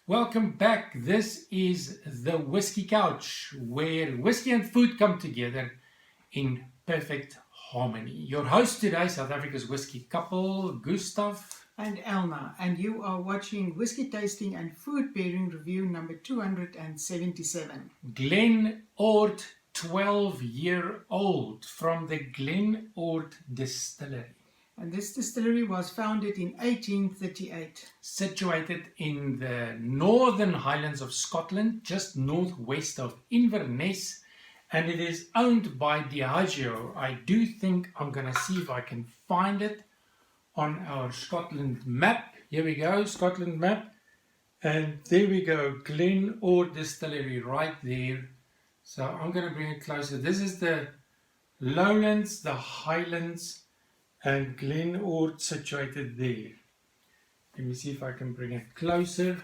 Welcome back. This is the Whiskey Couch, where whiskey and food come together in perfect harmony. Your host today, South Africa's whiskey couple, Gustav and Elna, and you are watching Whiskey Tasting and Food Pairing Review number 277. GLEN ORD 12-year-old from the GLEN ORD Distillery. And this distillery was founded in 1838. Situated in the northern highlands of Scotland, just northwest of Inverness, and it is owned by Diageo. I do think I'm going to see if I can find it on our Scotland map. Here we go, Scotland map. And there we go, GLEN ORD Distillery right there. So I'm going to bring it closer. This is the lowlands, the highlands, and GLEN ORD situated there. Let me see if I can bring it closer.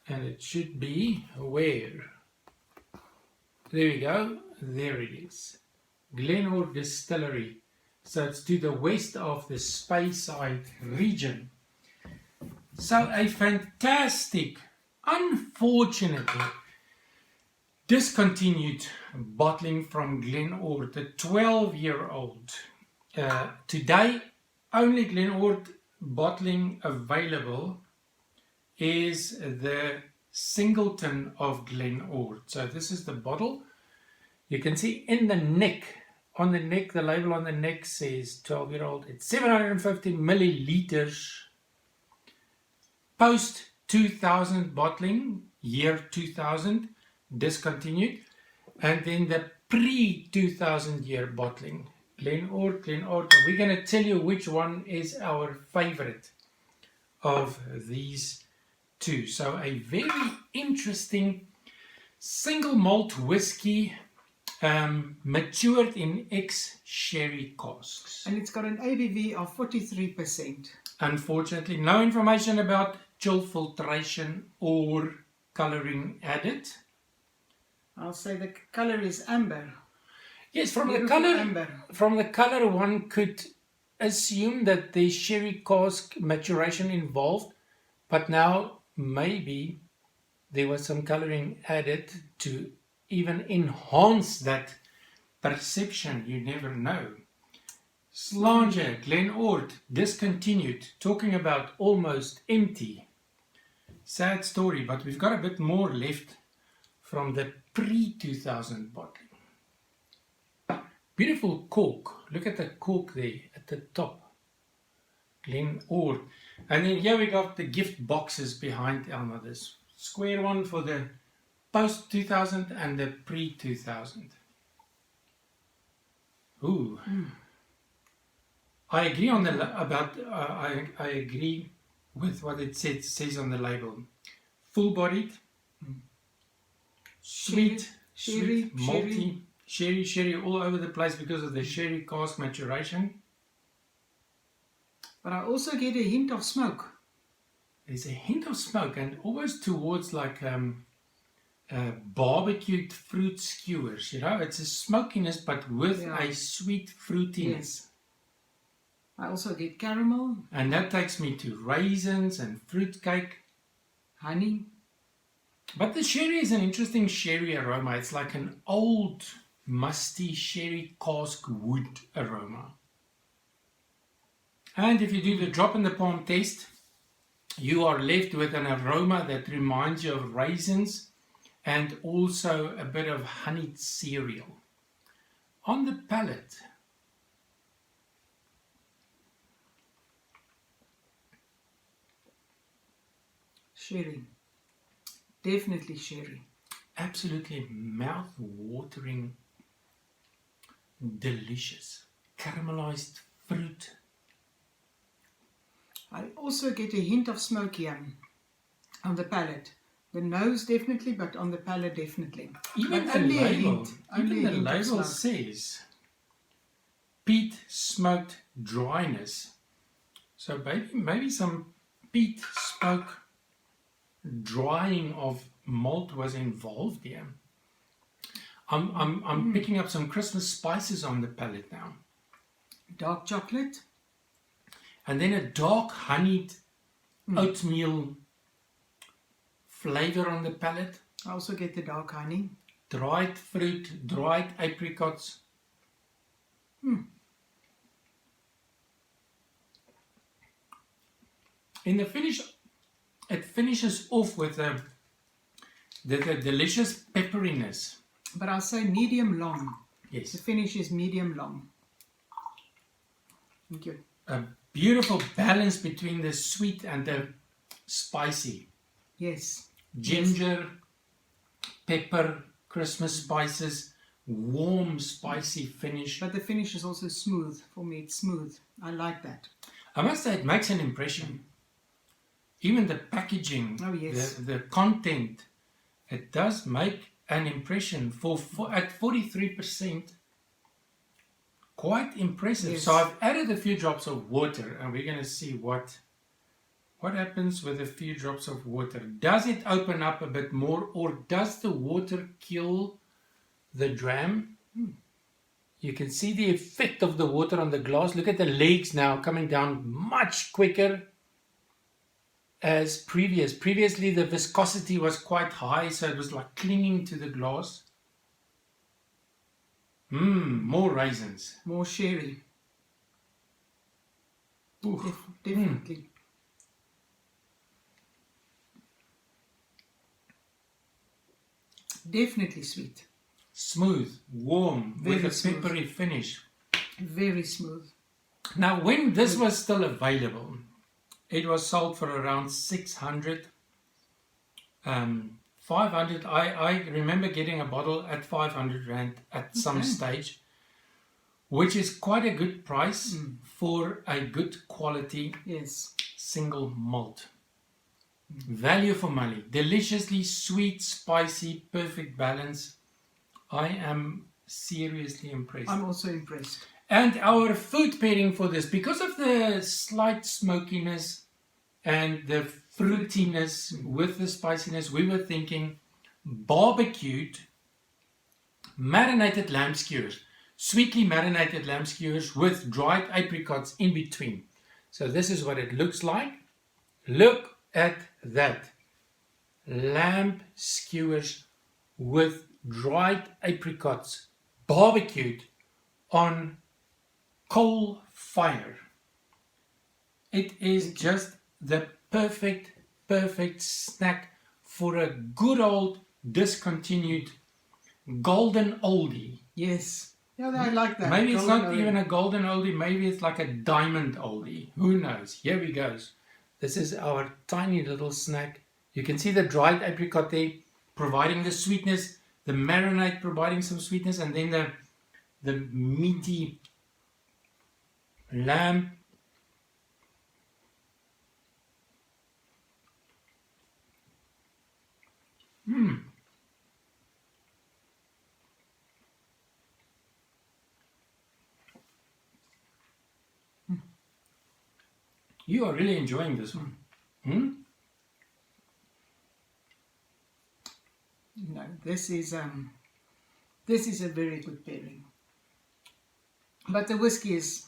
And it should be where? There we go. There it is. GLEN ORD Distillery. So it's to the west of the Speyside region. So a fantastic, unfortunately, discontinued bottling from GLEN ORD, a 12-year-old. Today, only GLEN ORD bottling available is the Singleton of GLEN ORD. So this is the bottle. You can see in the neck, on the neck, the label on the neck says 12-year-old. It's 750 milliliters. Post 2000 bottling, year 2000, discontinued. And then the pre-2000 year bottling. GLEN ORD. We're going to tell you which one is our favorite of these two. So a very interesting single malt whiskey, matured in ex-sherry casks. And it's got an ABV of 43%. Unfortunately, no information about chill filtration or colouring added. I'll say the colour is amber. Yes, from Beautiful the colour, one could assume that there's sherry cask maturation involved, but now maybe there was some colouring added to even enhance that perception. You never know. Slanger, GLEN ORD, discontinued, talking about almost empty. Sad story, but we've got a bit more left from the pre-2000 bottling. Beautiful cork. Look at the cork there at the top. GLEN ORD. And then here we got the gift boxes behind Elma. This square one for the post 2000 and the pre 2000. Ooh. I agree on the I agree with what it says on the label. Full bodied, sweet, malty. Sherry all over the place because of the sherry cask maturation. But I also get a hint of smoke. There's a hint of smoke and almost towards like barbecued fruit skewers. You know, it's a smokiness but with a sweet fruitiness. Yes. I also get caramel. And that takes me to raisins and fruitcake. Honey. But the sherry is an interesting sherry aroma. It's like an old musty sherry cask wood aroma. And if you do the drop in the palm test, you are left with an aroma that reminds you of raisins and also a bit of honeyed cereal. On the palate, sherry. Definitely sherry. Absolutely mouth-watering, delicious, caramelized fruit. I also get a hint of smoke here on the palate. The nose definitely, but on the palate definitely. Even but the label says peat smoked dryness. So maybe some peat smoke drying of malt was involved here. I'm picking up some Christmas spices on the palate now. Dark chocolate. And then a dark honeyed oatmeal flavor on the palate. I also get the dark honey. Dried fruit, dried apricots. In the finish, it finishes off with the delicious pepperiness. But I'll say medium long. Yes. The finish is medium long. Thank you. A beautiful balance between the sweet and the spicy. Yes. Ginger, pepper, Christmas spices, warm spicy finish. But the finish is also smooth. For me, it's smooth. I like that. I must say it makes an impression. Even the packaging, Oh, yes. the content, it does make an impression. For at 43%, quite impressive. Yes. So I've added a few drops of water, and we're going to see what happens with a few drops of water. Does it open up a bit more, or does the water kill the dram? You can see the effect of the water on the glass. Look at the legs now coming down much quicker as previous. Previously the viscosity was quite high, so it was like clinging to the glass. More raisins. More sherry. Definitely. Definitely sweet. Smooth, warm, Very with a smooth. peppery finish. Very smooth. Now, when this was still available, it was sold for around 600, 500. I remember getting a bottle at 500 Rand at some stage, which is quite a good price for a good quality Yes. single malt. Value for money. Deliciously sweet, spicy, perfect balance. I am seriously impressed. I'm also impressed. And our food pairing for this, because of the slight smokiness and the fruitiness with the spiciness, we were thinking barbecued, marinated lamb skewers, sweetly marinated lamb skewers with dried apricots in between. So this is what it looks like. Look at that. Lamb skewers with dried apricots, barbecued on coal fire. It is just the perfect snack for a good old discontinued golden oldie. Yes. Yeah, I like that. Maybe it's Golden not oldie. even a golden oldie, maybe it's like a diamond oldie. Who knows? Here we go. This is our tiny little snack. You can see the dried apricot there providing the sweetness, the marinade providing some sweetness, and then the meaty lamb. You are really enjoying this one. No, this is a very good pairing. But the whiskey is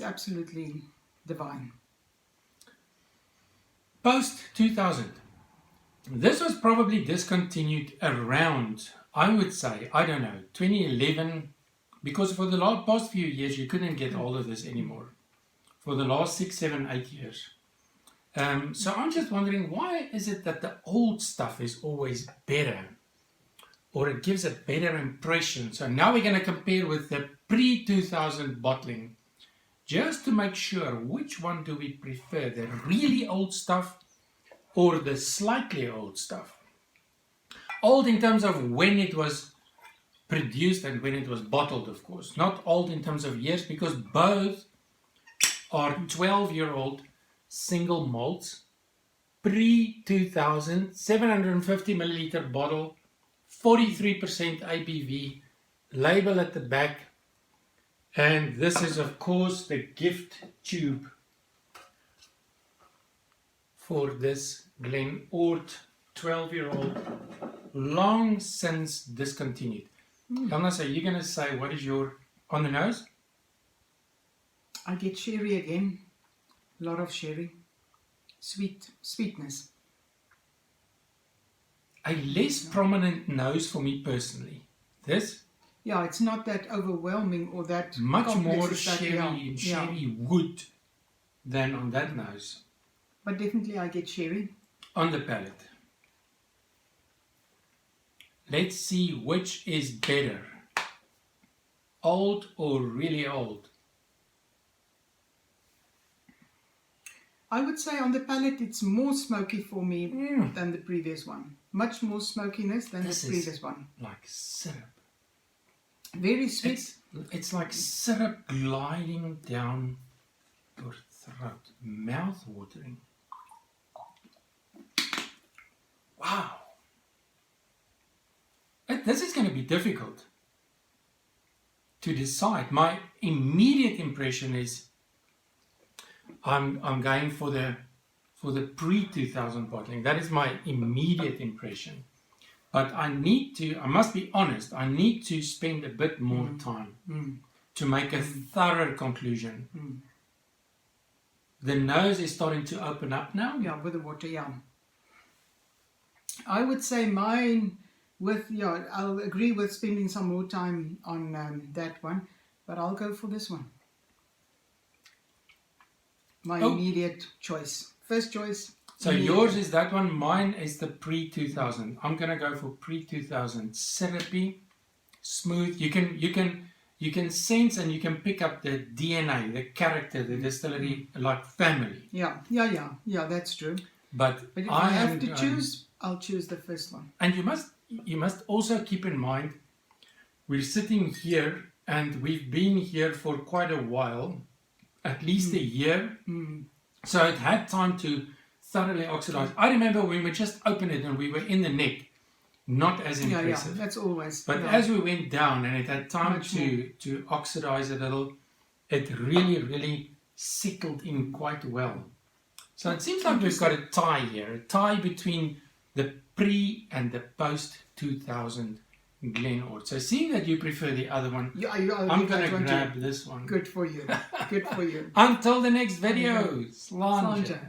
absolutely divine. Post 2000. This was probably discontinued around, I would say, I don't know, 2011, because for the past few years you couldn't get all of this anymore. For the last 6, 7, 8 years. So I'm just wondering, why is it that the old stuff is always better? Or it gives a better impression. So now we're going to compare with the pre-2000 bottling, just to make sure which one do we prefer, the really old stuff or the slightly old stuff. Old in terms of when it was produced and when it was bottled, of course. Not old in terms of years, because both are 12-year-old single malts, pre-2000, 750 milliliter bottle, 43% ABV, label at the back, and this is of course the gift tube for this GLEN ORD 12-year-old, long since discontinued. Jonas, are you going to say what is your on the nose? I get sherry again. A lot of sherry. Sweetness. a less prominent nose for me personally. This Yeah, it's not that overwhelming or that much complex more as that, sherry yeah, and yeah. sherry wood than on that nose. But definitely I get sherry. On the palate. Let's see which is better. Old or really old? I would say on the palate it's more smoky for me than the previous one. Much more smokiness than This the is previous one. like syrup. Very sweet. It's like syrup gliding down your throat. Mouth-watering. Wow. This is going to be difficult to decide. My immediate impression is I'm going for the pre-2000 bottling. That is my immediate impression. But I must be honest, I need to spend a bit more time to make a thorough conclusion. The nose is starting to open up now. Yeah, with the water, yeah. I would say mine I'll agree with spending some more time on that one, but I'll go for this one. My immediate choice. First choice. So yours is that one, mine is the pre-2000. I'm going to go for pre-2000. Syrupy, smooth. You can sense and you can pick up the DNA, the character, the distillery, like family. Yeah, that's true. But if I have to choose, I'll choose the first one. And you must also keep in mind, we're sitting here and we've been here for quite a while, at least a year. So it had time to thoroughly oxidize. I remember when we just opened it and we were in the neck, not as impressive. Yeah, that's always. But as we went down and it had time to oxidize a little, it really settled in quite well. So it seems like we've got a tie here, a tie between the pre and the post 2000 GLEN ORD. So seeing that you prefer the other one, I'm going to grab this one. Good for you. Good for you. Until the next video, Slanja.